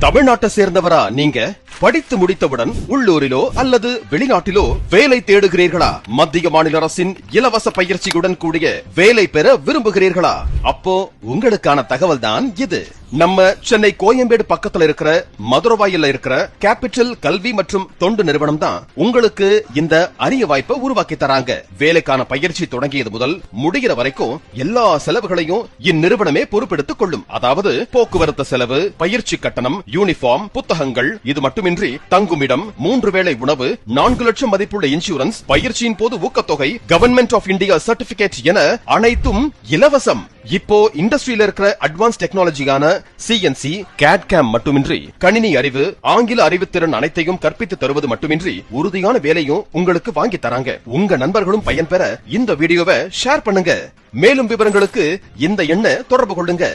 தமிழ்நாட்டை சேர்ந்தவரா நீங்க? படித்து முடித்தவுடன் உள்ளூரிலோ அல்லது வெளிநாட்டிலோ வேலை தேடுகிறீர்களா? மத்திய மாநில அரசின் இலவச பயிற்சியுடன் கூடிய வேலை பெற விரும்புகிறீர்களா? அப்போ உங்களுக்கான தகவல் தான் இது. நம்ம சென்னை கோயம்பேடு பக்கத்துல இருக்கிற மதுரவாயில இருக்கிற கேபிட்டல் கல்வி மற்றும் தொண்டு நிறுவனம் தான் உங்களுக்கு இந்த அரிய வாய்ப்பை உருவாக்கி தராங்க. வேலைக்கான பயிற்சி தொடங்கியது முதல் முடிகிற வரைக்கும் எல்லா செலவுகளையும் இந்நிறுவனமே பொறுப்பெடுத்துக் கொள்ளும். அதாவது போக்குவரத்து செலவு, பயிற்சி கட்டணம், யூனிஃபார்ம், புத்தகங்கள், இது மட்டுமின்றி தங்குமிடம், 3 வேளை உணவு, 4 லட்சம் மதிப்புள்ள இன்சூரன்ஸ், பயிற்சியின் போது ஊக்கத்தொகை, கவர்மெண்ட் ஆஃப் இந்தியா சர்டிபிகேட் என அனைத்தும் இலவசம். இப்போ இண்டஸ்ட்ரியில இருக்கிற அட்வான்ஸ் டெக்னாலஜியான CNC, CAD/CAM மட்டுமின்றி கணினி அறிவு, ஆங்கில அறிவுத்திறன் அனைத்தையும் கற்பித்து தருவது மட்டுமின்றி உறுதியான வேலையும் உங்களுக்கு வாங்கி தராங்க. உங்க நண்பர்களும் பயன்பெற இந்த வீடியோவை ஷேர் பண்ணுங்க. மேலும் விவரங்களுக்கு இந்த எண்ணை தொடர்பு கொள்ளுங்க.